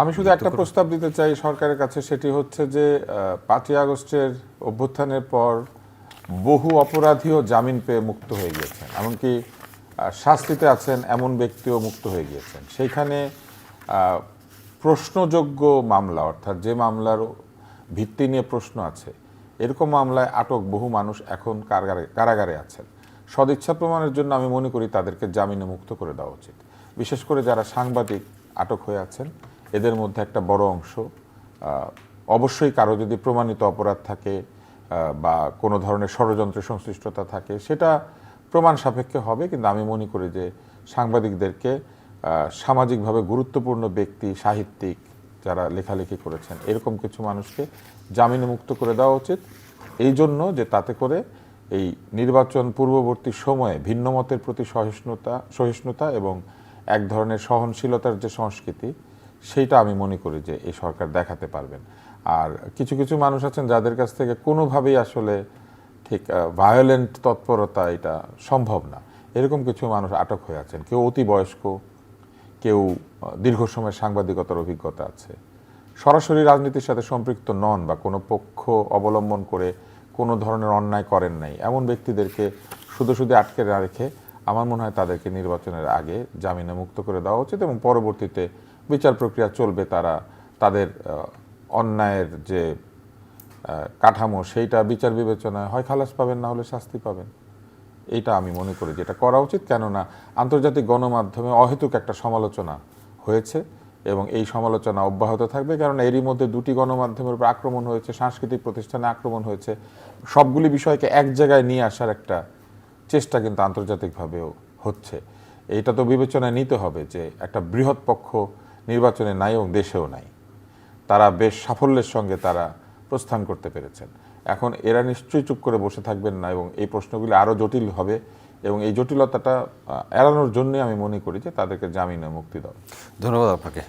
আমি শুধু একটা প্রস্তাব দিতে চাই সরকারের কাছে, সেটি হচ্ছে যে 5ই আগস্টের অভ্যুত্থানের পর বহু অপরাধীও জামিন পেয়ে মুক্ত হয়ে গিয়েছেন, এমনকি শাস্তিতে আছেন এমন ব্যক্তিও মুক্ত হয়ে গিয়েছেন। সেইখানে প্রশ্নযোগ্য মামলা, অর্থাৎ যে মামলার ভিত্তি নিয়ে প্রশ্ন আছে, এরকম মামলায় আটক বহু মানুষ এখন কারাগারে আছেন। সদিচ্ছা প্রমাণের জন্য আমি মনে করি তাদেরকে জামিনে মুক্ত করে দেওয়া উচিত। বিশেষ করে যারা সাংবাদিক আটক হয়ে আছেন, এদের মধ্যে একটা বড় অংশ অবশ্যই কারো যদি প্রমাণিত অপরাধ থাকে বা কোনো ধরনের ষড়যন্ত্রের সংশ্লিষ্টতা থাকে, সেটা প্রমাণ সাপেক্ষে হবে। কিন্তু আমি মনে করি যে সাংবাদিকদেরকে, সামাজিকভাবে গুরুত্বপূর্ণ ব্যক্তি, সাহিত্যিক যারা লেখালেখি করেছেন, এরকম কিছু মানুষকে জামিনে মুক্ত করে দেওয়া উচিত। এই জন্য যে তাতে করে এই নির্বাচন পূর্ববর্তী সময়ে ভিন্নমতের প্রতি সহিষ্ণুতা এবং এক ধরনের সহনশীলতার যে সংস্কৃতি, সেইটা আমি মনে করি যে এই সরকার দেখাতে পারবেন। আর কিছু কিছু মানুষ আছেন যাদের কাছ থেকে কোনোভাবেই আসলে ঠিক ভায়োলেন্ট তৎপরতা এটা সম্ভব না, এরকম কিছু মানুষ আটক হয়ে আছেন। কেউ অতি বয়স্ক, কেউ দীর্ঘ সময় সাংবাদিকতার অভিজ্ঞতা আছে, সরাসরি রাজনীতির সাথে সম্পৃক্ত নন বা কোনো পক্ষ অবলম্বন করে কোনো ধরনের অন্যায় করেন নাই, এমন ব্যক্তিদেরকে শুধু শুধু আটকে না রেখে আমার মনে হয় তাদেরকে নির্বাচনের আগে জামিনে মুক্ত করে দেওয়া উচিত এবং পরবর্তীতে বিচার প্রক্রিয়া চলবে। তারা তাদের অন্যায়ের যে কাঠামো, সেইটা বিচার বিবেচনায় হয় খালাস পাবেন, না হলে শাস্তি পাবেন। এইটা আমি মনে করি যেটা করা উচিত। কেননা আন্তর্জাতিক গণমাধ্যমে অহেতুক একটা সমালোচনা হয়েছে এবং এই সমালোচনা অব্যাহত থাকবে, কারণ এরই মধ্যে দুটি গণমাধ্যমের উপর আক্রমণ হয়েছে, সাংস্কৃতিক প্রতিষ্ঠানে আক্রমণ হয়েছে। সবগুলি বিষয়কে এক জায়গায় নিয়ে আসার একটা চেষ্টা কিন্তু আন্তর্জাতিকভাবেও হচ্ছে। এইটা তো বিবেচনায় নিতে হবে যে একটা বৃহৎ পক্ষ নির্বাচনে নাই এবং দেশেও নাই, তারা বেশ সাফল্যের সঙ্গে তারা প্রস্থান করতে পেরেছেন। এখন এরা নিশ্চয়ই চুপ করে বসে থাকবেন না এবং এই প্রশ্নগুলি আরও জটিল হবে এবং এই জটিলতাটা এড়ানোর জন্যই আমি মনে করি যে তাদেরকে জামিনে মুক্তি দাও। ধন্যবাদ আপনাকে।